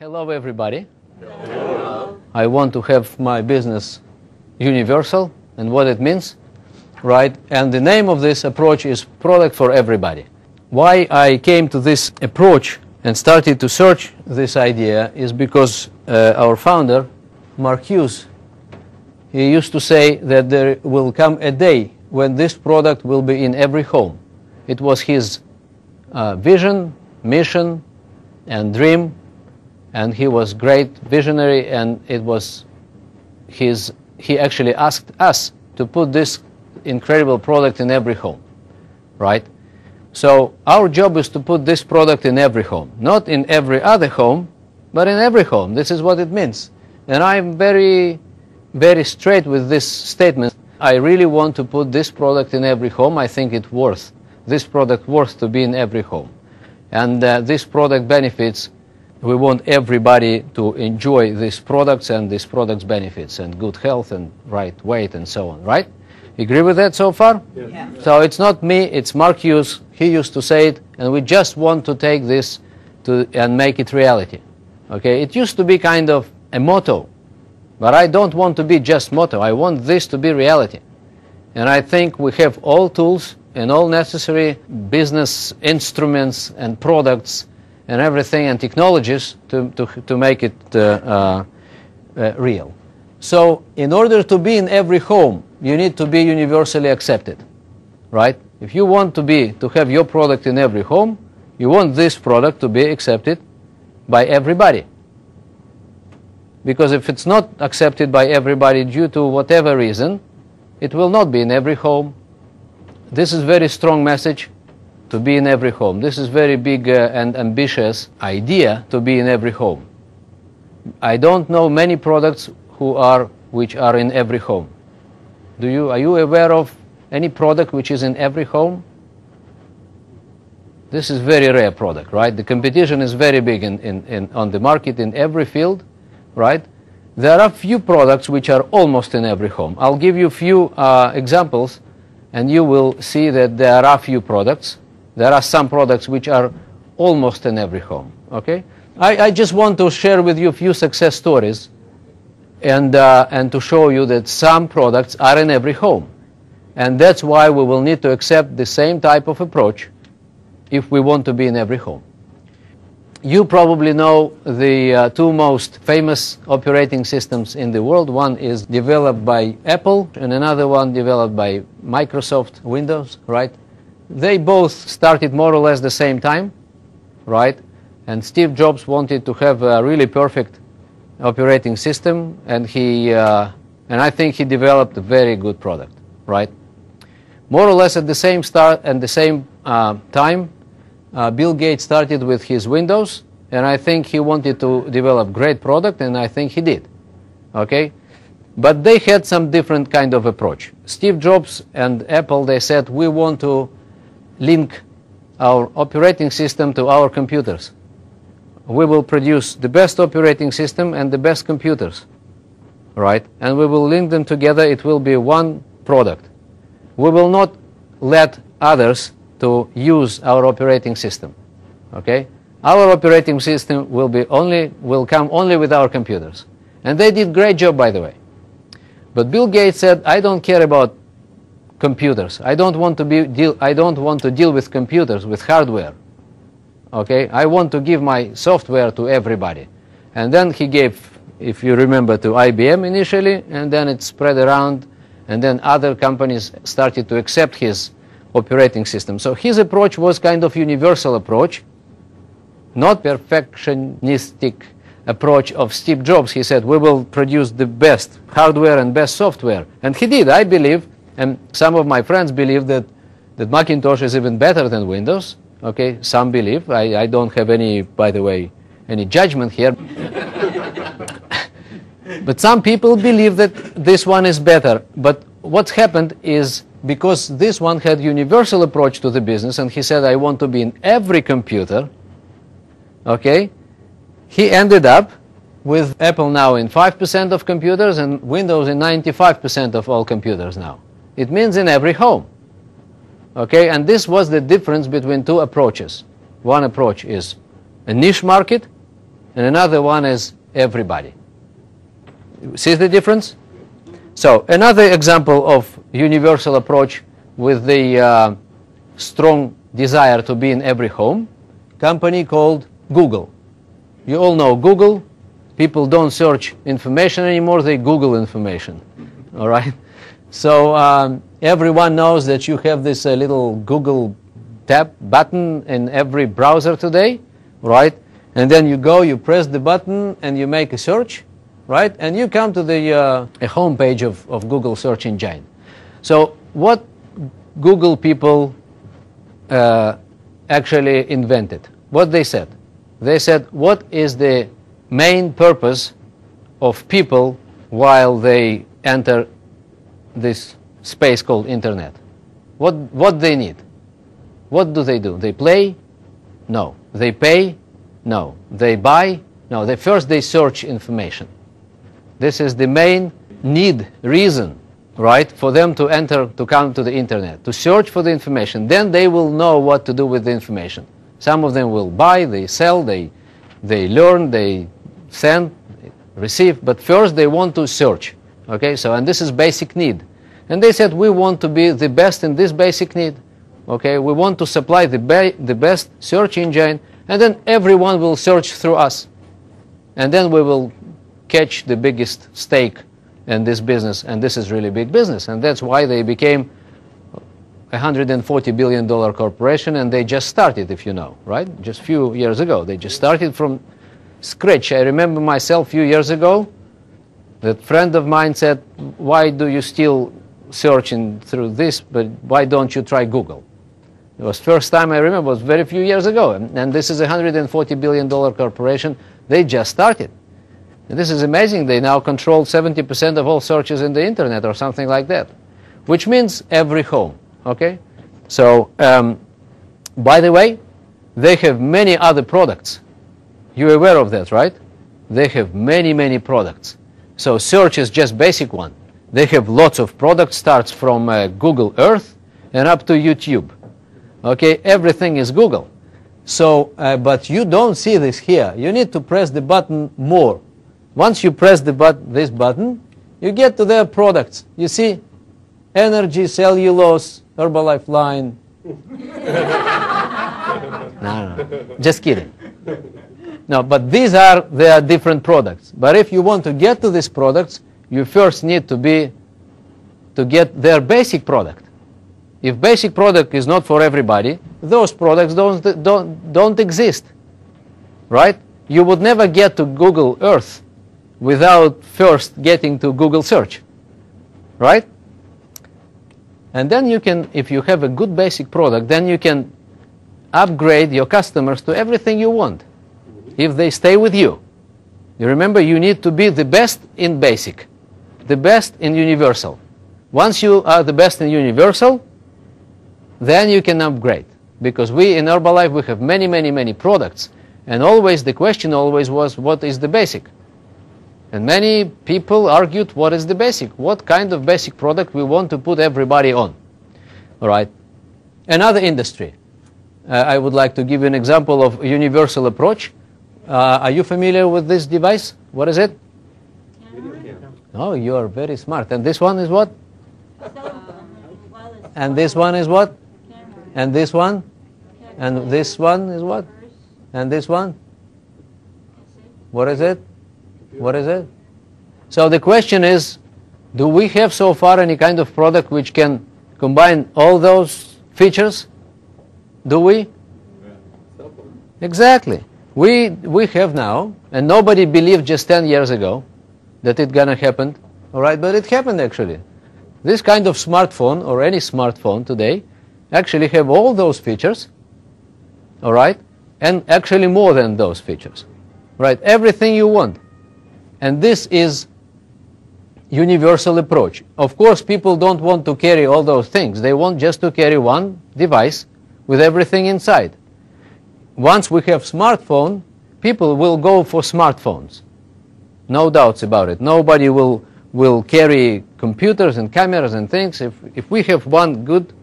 Hello, everybody. Hello. I want to have my business universal and what it means, right? And the name of this approach is Product for Everybody. Why I came to this approach and started to search this idea is because our founder, Mark Hughes, he used to say that there will come a day when this product will be in every home. It was his vision, mission, and dream. And he was great visionary, and it was he actually asked us to put this incredible product in every home, right? So our job is to put this product in every home, not in every other home, but in every home. This is what it means. And I'm very, very straight with this statement. I really want to put this product in every home. I think it's worth, this product worth to be in every home. And this product benefits. We want everybody to enjoy these products and these products' benefits and good health and right weight and so on, right? You agree with that so far? Yes. Yeah. So it's not me, it's Mark Hughes. He used to say it, and we just want to take this and make it reality. Okay? It used to be kind of a motto, but I don't want to be just motto. I want this to be reality. And I think we have all tools and all necessary business instruments and products and everything and technologies to make it real. So in order to be in every home, you need to be universally accepted, right? If you want to have your product in every home, you want this product to be accepted by everybody. Because if it's not accepted by everybody due to whatever reason, it will not be in every home. This is a very strong message. To be in every home. This is very big and ambitious idea to be in every home. I don't know many products which are in every home. Are you aware of any product which is in every home? This is very rare product, right? The competition is very big on the market in every field, right? There are few products which are almost in every home. I'll give you a few examples, and you will see that there are few products. There are some products which are almost in every home, okay? I just want to share with you a few success stories and to show you that some products are in every home. And that's why we will need to accept the same type of approach if we want to be in every home. You probably know the two most famous operating systems in the world. One is developed by Apple and another one developed by Microsoft Windows, right? They both started more or less the same time, right? And Steve Jobs wanted to have a really perfect operating system, and I think he developed a very good product, right? More or less at the same time, Bill Gates started with his Windows, and I think he wanted to develop great product, and I think he did, okay? But they had some different kind of approach. Steve Jobs and Apple, they said, we want to link our operating system to our computers. We will produce the best operating system and the best computers, right? And we will link them together. It will be one product. We will not let others to use our operating system, okay? Our operating system will come only with our computers. And they did a great job, by the way. But Bill Gates said, I don't care about computers. I don't want to deal with computers, with hardware. Okay? I want to give my software to everybody. And then he gave, if you remember, to IBM initially, and then it spread around, and then other companies started to accept his operating system. So his approach was kind of universal approach, not perfectionistic approach of Steve Jobs. He said, we will produce the best hardware and best software. And he did, I believe. And some of my friends believe that Macintosh is even better than Windows. Okay, some believe. I don't have any, by the way, any judgment here. But some people believe that this one is better. But what happened is, because this one had universal approach to the business, and he said, I want to be in every computer, okay, he ended up with Apple now in 5% of computers and Windows in 95% of all computers now. It means in every home. Okay, and this was the difference between two approaches. One approach is a niche market, and another one is everybody. See the difference? So another example of universal approach with the strong desire to be in every home, company called Google. You all know Google. People don't search information anymore, they Google information. All right? So everyone knows that you have this little Google tab button in every browser today, right? And then you go, you press the button, and you make a search, right? And you come to the home page of Google search engine. So what Google people actually invented? What they said? They said, what is the main purpose of people while they enter this space called internet? What they need? What do? They play? No. They pay? No. They buy? No. First they search information. This is the main need, reason, right, for them to enter, to come to the internet, to search for the information. Then they will know what to do with the information. Some of them will buy, they sell, they learn, they send, receive, but first they want to search. Okay, so, and this is basic need. And they said, we want to be the best in this basic need. Okay, we want to supply the best search engine, and then everyone will search through us. And then we will catch the biggest stake in this business, and this is really big business. And that's why they became a $140 billion corporation, and they just started, if you know, right? Just a few years ago. They just started from scratch. I remember myself a few years ago, that friend of mine said, why do you still searching through this, but why don't you try Google? It was first time I remember, it was very few years ago, and this is a $140 billion corporation. They just started. And this is amazing. They now control 70% of all searches in the internet or something like that, which means every home. Okay? So, by the way, they have many other products. You're aware of that, right? They have many, many products. So search is just basic one. They have lots of products, starts from Google Earth and up to YouTube. Okay, everything is Google. So, but you don't see this here. You need to press the button more. Once you press this button, you get to their products. You see, energy, cellulose, Herbalife line. No, just kidding. No, but these are their different products. But if you want to get to these products, you first need to get their basic product. If basic product is not for everybody, those products don't exist, right? You would never get to Google Earth without first getting to Google search, right? And then you can, if you have a good basic product, then you can upgrade your customers to everything you want if they stay with you. You remember, you need to be the best in basic, the best in universal. Once you are the best in universal, then you can upgrade. Because we in Herbalife, we have many, many, many products. And always, the question always was, what is the basic? And many people argued, what is the basic? What kind of basic product we want to put everybody on? All right. Another industry. I would like to give you an example of a universal approach. Are you familiar with this device? What is it? Oh, you are very smart. And this one is what? And this one is what? And this one? And this one is what? And this one? What is it? What is it? So the question is, do we have so far any kind of product which can combine all those features? Do we? Exactly. We have now, and nobody believed just 10 years ago that it's going to happen, all right, but it happened actually. This kind of smartphone, or any smartphone today, actually have all those features, all right, and actually more than those features, right, everything you want. And this is universal approach. Of course, people don't want to carry all those things. They want just to carry one device with everything inside. Once we have smartphone, people will go for smartphones. No doubts about it. Nobody will carry computers and cameras and things. If we have one good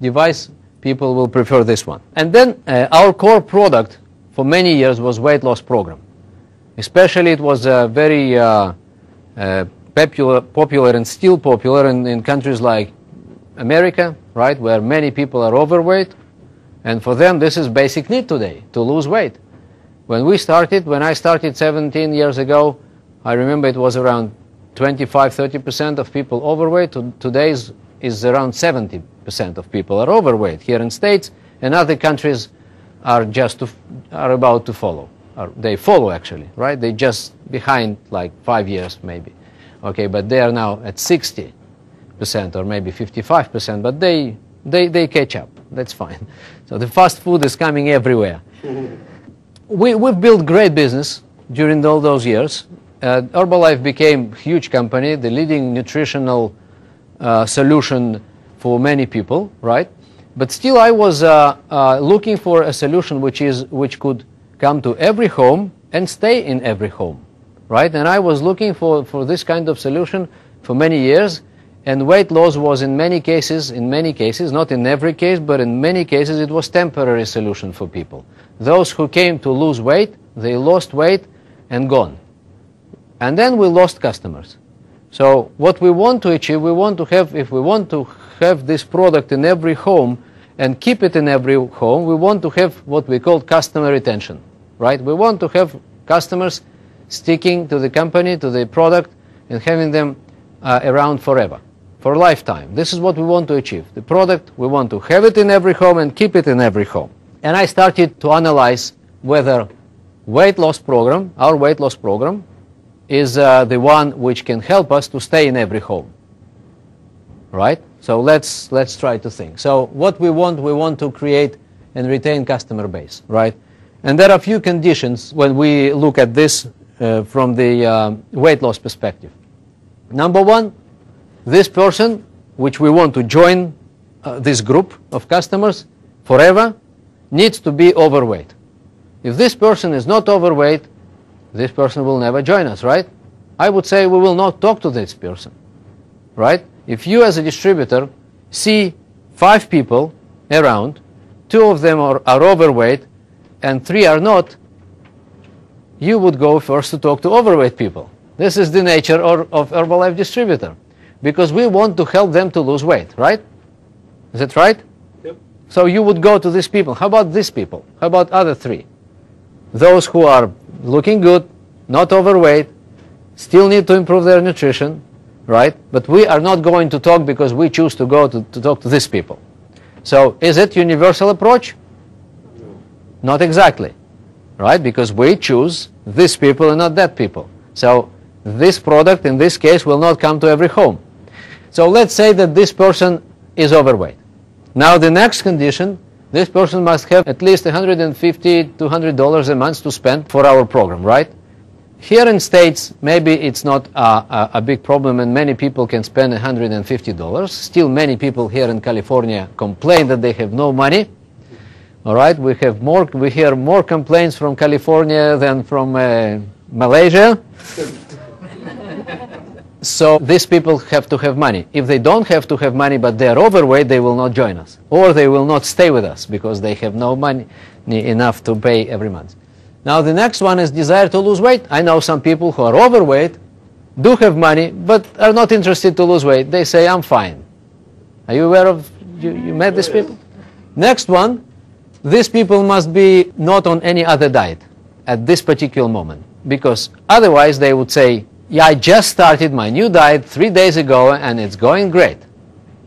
device, people will prefer this one. And then our core product for many years was weight loss program. Especially it was very popular and still popular in countries like America, right, where many people are overweight, and for them this is basic need today, to lose weight. When I started 17 years ago, I remember it was around 25-30% of people overweight. Today is around 70% of people are overweight here in States, and other countries are about to follow. They follow actually, right? They just behind like 5 years maybe. Okay, but they are now at 60% or maybe 55%, but they catch up. That's fine. So the fast food is coming everywhere. We've built great business during all those years. Herbalife became a huge company, the leading nutritional solution for many people, right? But still I was looking for a solution which could come to every home and stay in every home, right? And I was looking for this kind of solution for many years, and weight loss was in many cases, not in every case, but in many cases it was temporary solution for people. Those who came to lose weight, they lost weight and gone. And then we lost customers. So what we want to achieve, if we want to have this product in every home and keep it in every home, we want to have what we call customer retention, right? We want to have customers sticking to the company, to the product, and having them around forever, for a lifetime. This is what we want to achieve. The product, we want to have it in every home and keep it in every home. And I started to analyze whether our weight loss program, is the one which can help us to stay in every home, right? So let's try to think. So what we want to create and retain customer base, right? And there are a few conditions when we look at this from the weight loss perspective. Number one, this person which we want to join this group of customers forever needs to be overweight. If this person is not overweight, this person will never join us, right? I would say we will not talk to this person, right? If you as a distributor see 5 people around, 2 of them are overweight and 3 are not, you would go first to talk to overweight people. This is the nature of Herbalife distributor, because we want to help them to lose weight, right? Is that right? Yep. So you would go to these people. How about these people? How about other 3? Those who are looking good, not overweight, still need to improve their nutrition, right? But we are not going to talk because we choose to go to talk to these people. So is it universal approach? No. Not exactly, right? Because we choose these people and not that people. So this product in this case will not come to every home. So let's say that this person is overweight. Now the next condition, this person must have at least $150 to $200 a month to spend for our program, right? Here in States, maybe it's not a big problem and many people can spend $150. Still many people here in California complain that they have no money. All right, we hear more complaints from California than from Malaysia. So these people have to have money. If they don't have to have money but they are overweight, they will not join us. Or they will not stay with us because they have no money enough to pay every month. Now the next one is desire to lose weight. I know some people who are overweight, do have money, but are not interested to lose weight. They say, I'm fine. Are you aware of, you met these people? Next one, these people must be not on any other diet at this particular moment, because otherwise they would say, yeah, I just started my new diet 3 days ago and it's going great.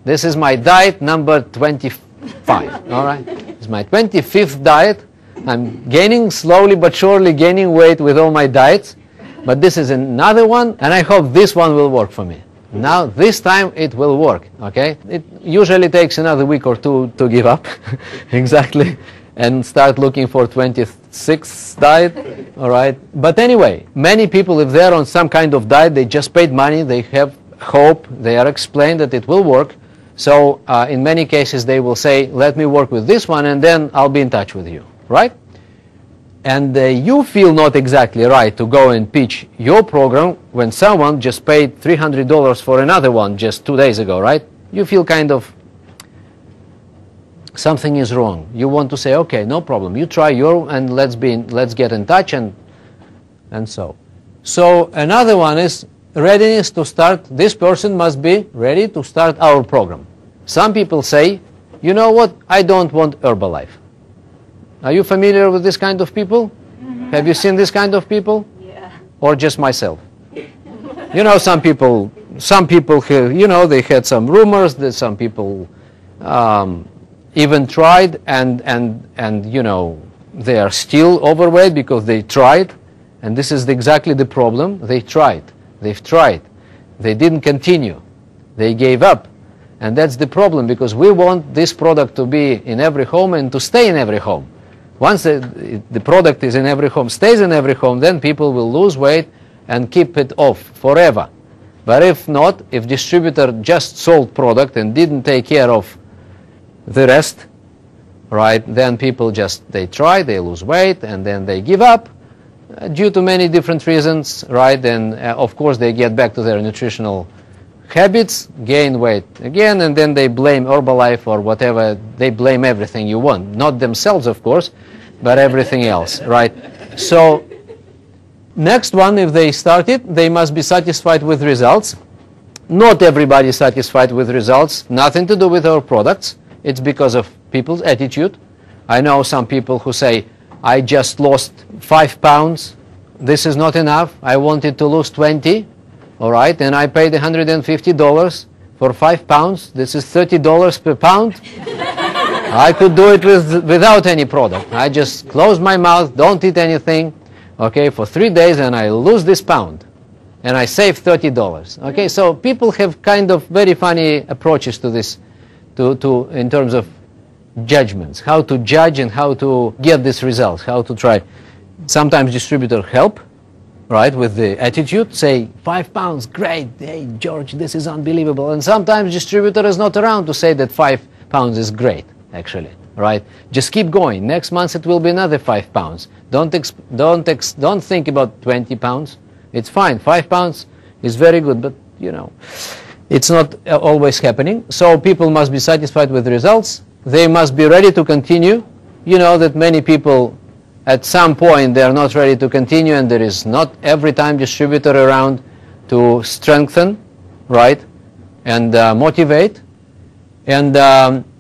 This is my diet number 25, all right? It's my 25th diet. I'm gaining slowly but surely gaining weight with all my diets, but this is another one and I hope this one will work for me. Now this time it will work, okay? It usually takes another week or 2 to give up, exactly, and start looking for 26th diet, all right? But anyway, many people, if they're on some kind of diet, they just paid money, they have hope, they are explained that it will work. So in many cases they will say, let me work with this one and then I'll be in touch with you, right? And you feel not exactly right to go and pitch your program when someone just paid $300 for another one just 2 days ago, right? You feel kind of something is wrong. You want to say, okay, no problem. You try your and let's get in touch and and so. So another one is readiness to start. This person must be ready to start our program. Some people say, you know what, I don't want Herbalife. Are you familiar with this kind of people? Have you seen this kind of people? Yeah. Or just myself? You know, some people, you know, they had some rumors that some people even tried, and you know, they are still overweight because they tried, and this is exactly the problem. They've tried, they didn't continue, they gave up, and that's the problem, because we want this product to be in every home and to stay in every home. Once the product is in every home, stays in every home, then people will lose weight and keep it off forever. But if not, if distributor just sold product and didn't take care of the rest, right, then people just, they try, they lose weight, and then they give up due to many different reasons, right, and of course they get back to their nutritional habits, gain weight again, and then they blame Herbalife or whatever. They blame everything you want, not themselves of course, but everything else, right? So next one, if they start it, they must be satisfied with results. Not everybody is satisfied with results, nothing to do with our products. It's because of people's attitude. I know some people who say, I just lost 5 pounds, this is not enough, I wanted to lose 20, all right, and I paid $150 for 5 pounds, this is $30 per pound. I could do it without any product. I just close my mouth, don't eat anything, okay, for 3 days, and I lose this pound, and I save $30. Okay, so people have kind of very funny approaches to this, in terms of judgments, how to judge and how to get these results, how to try. Sometimes distributor help, right, with the attitude, say 5 pounds, great, hey George, this is unbelievable. And sometimes distributor is not around to say that 5 pounds is great, actually, right? Just keep going. Next month it will be another 5 pounds. Don't think about 20 pounds. It's fine. 5 pounds is very good, but you know, it's not always happening. So people must be satisfied with the results. They must be ready to continue. You know that many people at some point they are not ready to continue, and there is not every time distributor around to strengthen, right, and motivate. And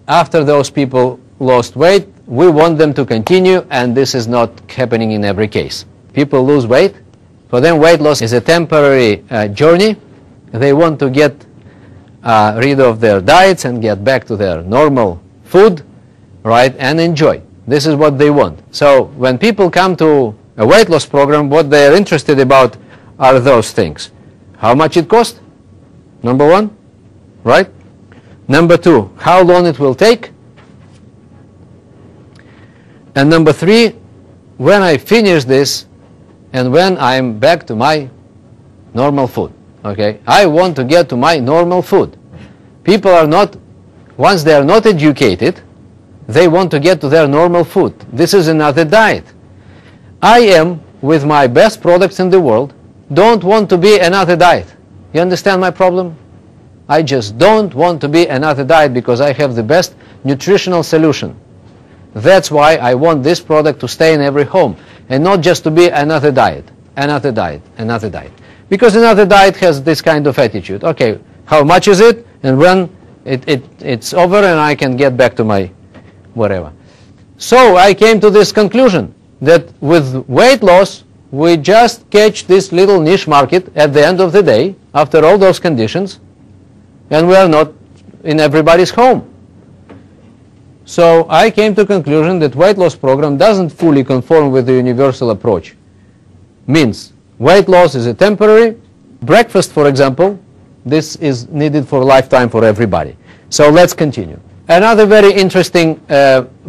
after those people lost weight, we want them to continue, and this is not happening in every case. People lose weight. For them, weight loss is a temporary journey. They want to get rid of their diets and get back to their normal food, right, and enjoy. This is what they want. So when people come to a weight loss program, what they are interested about are those things. How much it costs? Number one, right? Number two, how long it will take? And number three, when I finish this and when I'm back to my normal food. Okay, I want to get to my normal food. People are not, once they are not educated, they want to get to their normal food. This is another diet. I am, with my best products in the world, don't want to be another diet. You understand my problem? I just don't want to be another diet because I have the best nutritional solution. That's why I want this product to stay in every home and not just to be another diet, another diet, another diet. Because another diet has this kind of attitude. Okay, how much is it? And when it's over and I can get back to my whatever. So I came to this conclusion that with weight loss, we just catch this little niche market at the end of the day, after all those conditions, and we are not in everybody's home. So I came to the conclusion that weight loss program doesn't fully conform with the universal approach. Means weight loss is a temporary. Breakfast, for example, this is needed for a lifetime for everybody. So let's continue. Another very interesting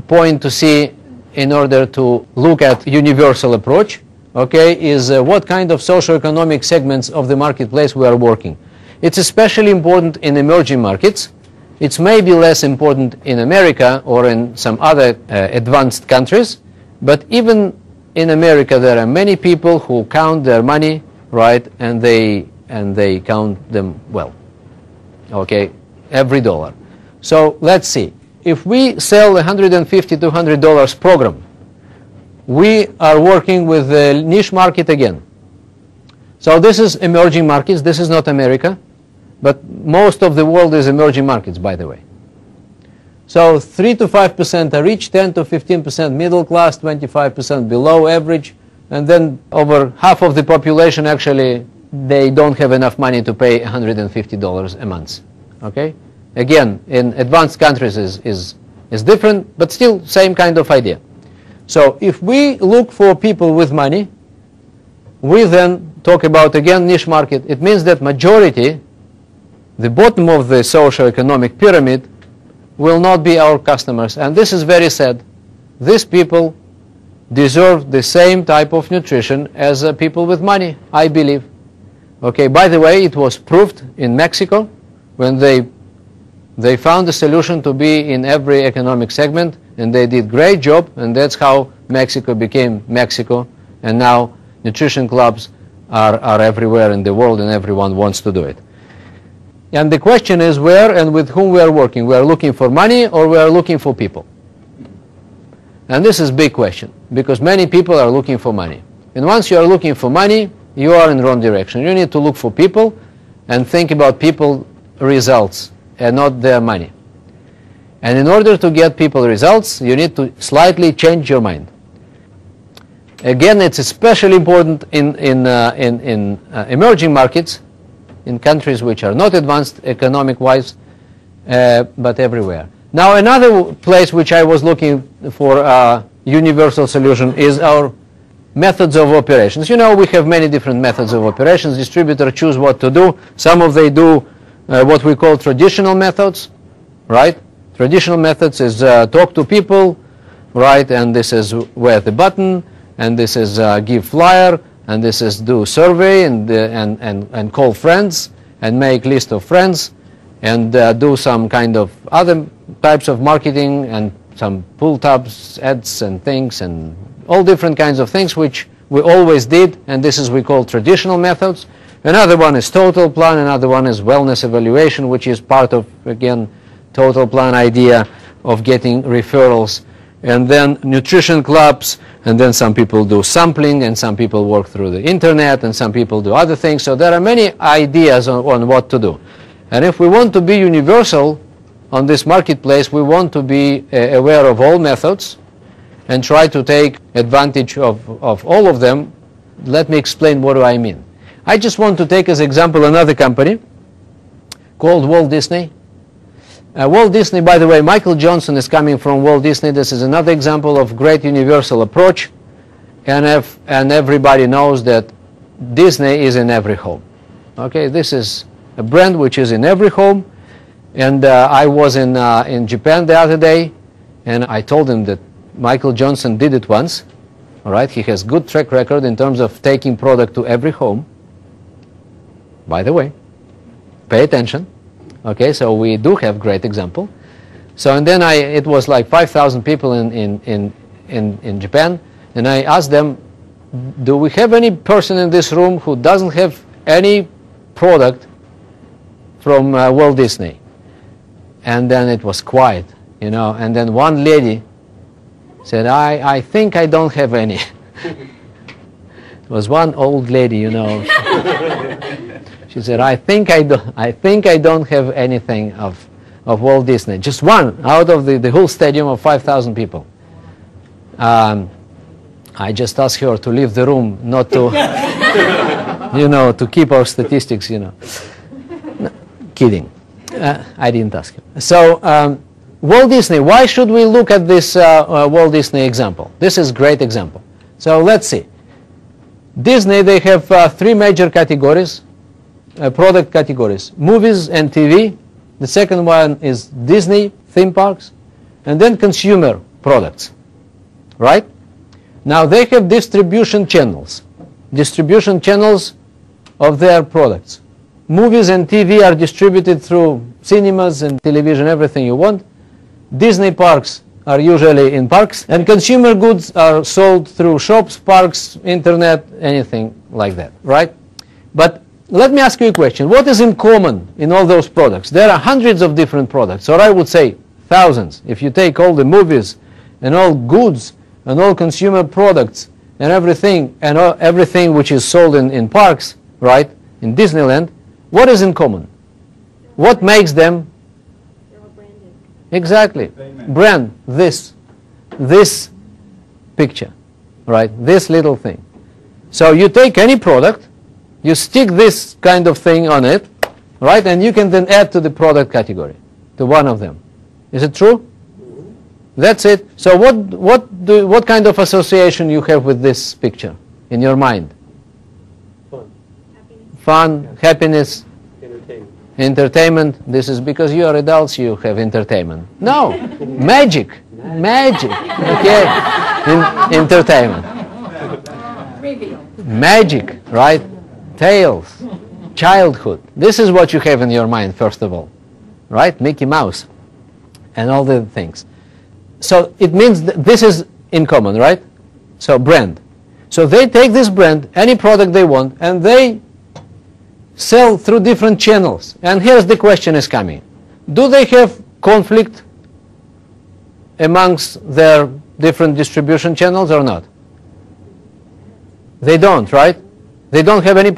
point to see in order to look at universal approach, okay, is what kind of socioeconomic segments of the marketplace we are working. It's especially important in emerging markets. It's maybe less important in America or in some other advanced countries, but even in America there are many people who count their money, right, and they count them well, okay, every dollar. So let's see. If we sell a $150 to $200 program, we are working with the niche market again. So this is emerging markets. This is not America, but most of the world is emerging markets, by the way. So 3 to 5% are rich, 10 to 15% middle class, 25% below average, and then over half of the population actually they don't have enough money to pay $150 a month. Okay? Again, in advanced countries is different, but still same kind of idea. So if we look for people with money, we then talk about again niche market. It means that majority, the bottom of the socio-economic pyramid, will not be our customers. And this is very sad. These people deserve the same type of nutrition as people with money, I believe. Okay, by the way, it was proved in Mexico when they found a solution to be in every economic segment, and they did great job, and that's how Mexico became Mexico, and now nutrition clubs are everywhere in the world, and everyone wants to do it. And the question is where and with whom we are working. We are looking for money or we are looking for people? And this is a big question, because many people are looking for money. And once you are looking for money, you are in the wrong direction. You need to look for people and think about people results and not their money. And in order to get people results, you need to slightly change your mind. Again, it's especially important in emerging markets, in countries which are not advanced economic-wise, but everywhere. Now, another place which I was looking for a universal solution is our methods of operations. You know, we have many different methods of operations. Distributors choose what to do. Some of they do what we call traditional methods, right? Traditional methods is talk to people, right? And this is wear the button, and this is give flyer, and this is do survey and call friends and make list of friends and do some kind of other types of marketing and some pull tabs, ads and things and all different kinds of things which we always did, and this is we call traditional methods. Another one is total plan, another one is wellness evaluation, which is part of, again, total plan idea of getting referrals. And then nutrition clubs, and then some people do sampling, and some people work through the internet, and some people do other things. So there are many ideas on what to do. And if we want to be universal on this marketplace, we want to be aware of all methods and try to take advantage of all of them. Let me explain what do I mean. I just want to take as example another company called Walt Disney. Walt Disney, by the way, Michael Johnson is coming from Walt Disney. This is another example of great universal approach. And everybody knows that Disney is in every home. Okay, this is a brand which is in every home. And I was in Japan the other day, and I told him that Michael Johnson did it once. All right, he has good track record in terms of taking product to every home. By the way, pay attention. Okay, so we do have great example. So and then it was like 5,000 people in Japan, and I asked them, do we have any person in this room who doesn't have any product from Walt Disney? And then it was quiet, you know, and then one lady said, I think I don't have any. It was one old lady, you know. She said, I think I don't have anything of Walt Disney. Just one out of the whole stadium of 5,000 people. I just asked her to leave the room, not to, you know, to keep our statistics, you know. No, kidding. I didn't ask her. So Walt Disney, why should we look at this Walt Disney example? This is a great example. So let's see. Disney, they have three major categories. Product categories: movies and TV. The second one is Disney theme parks, and then consumer products. Right? Now they have distribution channels of their products. Movies and TV are distributed through cinemas and television, everything you want. Disney parks are usually in parks, and consumer goods are sold through shops, parks, internet, anything like that. Right? But let me ask you a question. What is in common in all those products? There are hundreds of different products, or I would say thousands. If you take all the movies and all goods and all consumer products and everything which is sold in parks, right, in Disneyland, what is in common? What makes them? They're all branded. Exactly. Brand, this picture, right, this little thing. So you take any product, you stick this kind of thing on it, right, and you can then add to the product category, to one of them. Is it true? That's it. So what kind of association you have with this picture in your mind? Fun, happiness, entertainment. This is because you are adults, you have entertainment. No, magic, okay, entertainment. Magic, right? Tales, childhood. This is what you have in your mind, first of all, right? Mickey Mouse and all the things. So it means that this is in common, right? So brand. So they take this brand, any product they want, and they sell through different channels. And here's the question is coming. Do they have conflict amongst their different distribution channels or not? They don't, right? They don't have any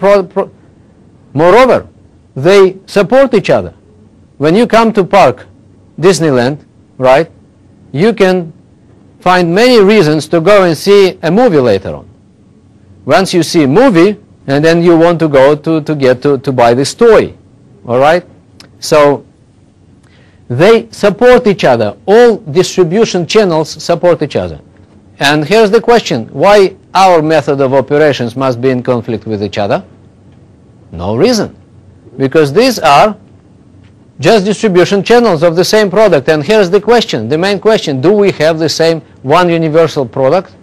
Moreover, they support each other. When you come to park, Disneyland, right, you can find many reasons to go and see a movie later on. Once you see a movie, and then you want to go to buy this toy, all right? So they support each other. All distribution channels support each other. And here's the question, why our method of operations must be in conflict with each other? No reason. Because these are just distribution channels of the same product. And here's the question, the main question, do we have the same one universal product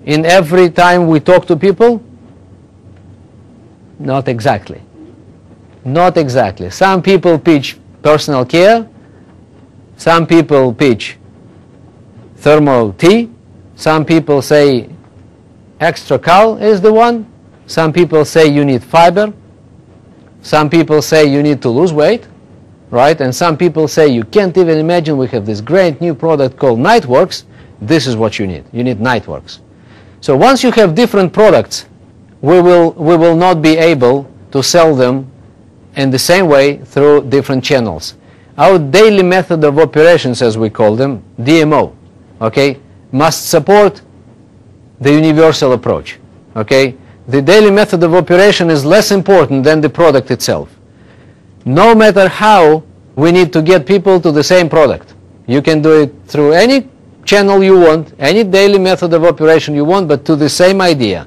in every time we talk to people? Not exactly. Not exactly. Some people pitch personal care, some people pitch thermal tea, some people say extra cal is the one, some people say you need fiber, some people say you need to lose weight, right? And some people say you can't even imagine, we have this great new product called Nightworks, this is what you need Nightworks. So once you have different products, we will not be able to sell them in the same way through different channels. Our daily method of operations, as we call them, DMO, okay, must support the universal approach, okay? The daily method of operation is less important than the product itself. No matter how, we need to get people to the same product. You can do it through any channel you want, any daily method of operation you want, but to the same idea,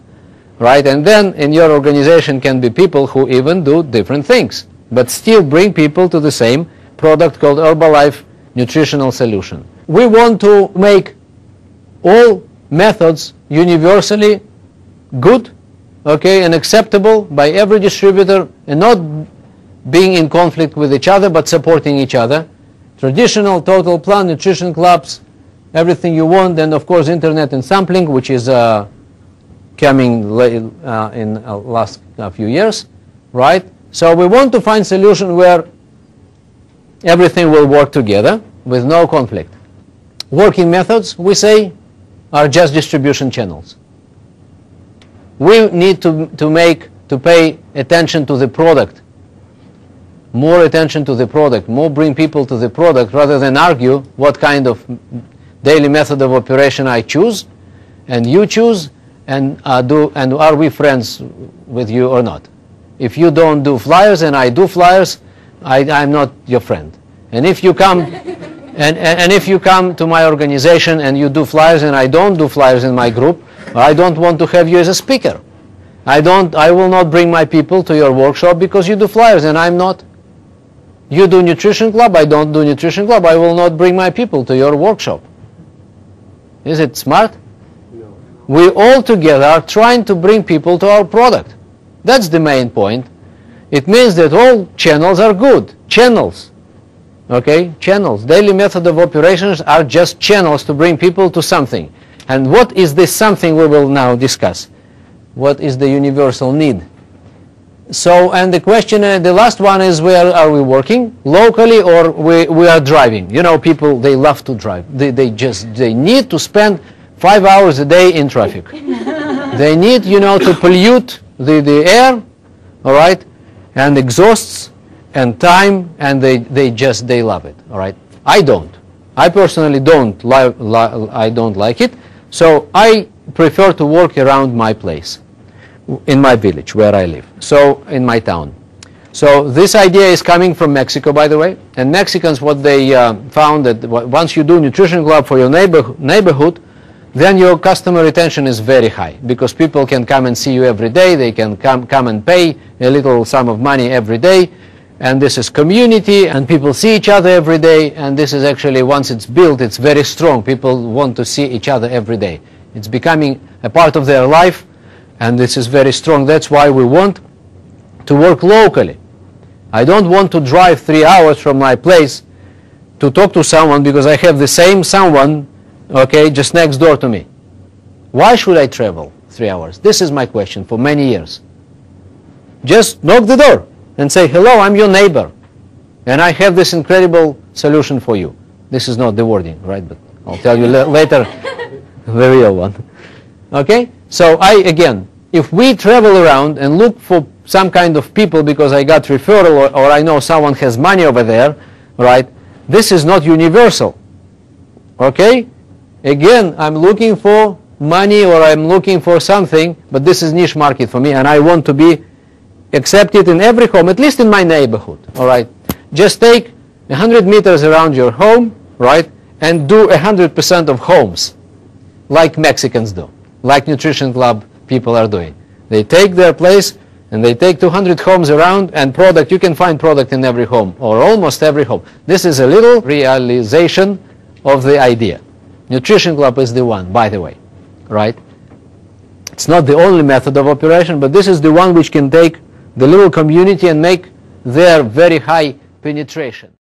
right? And then in your organization can be people who even do different things, but still bring people to the same product called Herbalife Nutritional Solution. We want to make all methods universally good, okay, and acceptable by every distributor, and not being in conflict with each other, but supporting each other. Traditional, total plan, nutrition clubs, everything you want, and of course internet and sampling, which is coming in last few years, right? So we want to find solution where everything will work together with no conflict. Working methods, we say, are just distribution channels. We need to pay attention to the product, more attention to the product, more bring people to the product rather than argue what kind of daily method of operation I choose and you choose, and are we friends with you or not. If you don't do flyers and I do flyers, I'm not your friend. And if you come and if you come to my organization and you do flyers and I don't do flyers in my group, I don't want to have you as a speaker. I will not bring my people to your workshop because you do flyers and I'm not. You do nutrition club, I don't do nutrition club, I will not bring my people to your workshop. Is it smart? No. We all together are trying to bring people to our product. That's the main point. It means that all channels are good. Channels. Okay? Channels. Daily method of operations are just channels to bring people to something. And what is this something we will now discuss? What is the universal need? So, and the question, the last one is, where are we working? Locally, or we are driving? You know, people, they love to drive. They need to spend 5 hours a day in traffic. They need, you know, to pollute the air, all right, and exhausts and time, and they love it, all right. I don't. I personally don't like it, so I prefer to work around my place, in my village where I live, so in my town. So this idea is coming from Mexico, by the way, and Mexicans, what they found that once you do nutrition club for your neighborhood, then your customer retention is very high, because people can come and see you every day, they can come and pay a little sum of money every day, and this is community, and people see each other every day, and this is actually, once it's built, it's very strong. People want to see each other every day. It's becoming a part of their life, and this is very strong. That's why we want to work locally. I don't want to drive 3 hours from my place to talk to someone because I have the same someone, okay, just next door to me. Why should I travel 3 hours? This is my question for many years. Just knock the door and say, hello, I'm your neighbor, and I have this incredible solution for you. This is not the wording, right? But I'll tell you later the real one. Okay? So again, if we travel around and look for some kind of people because I got referral or I know someone has money over there, right? This is not universal. Okay? Again, I'm looking for money or I'm looking for something, but this is niche market for me, and I want to be accepted in every home, at least in my neighborhood. All right? Just take 100 meters around your home, right? And do 100% of homes, like Mexicans do, like Nutrition Club people are doing. They take their place and they take 200 homes around, and product, you can find product in every home or almost every home. This is a little realization of the idea. Nutrition Club is the one, by the way, right? It's not the only method of operation, but this is the one which can take the little community and make their very high penetration.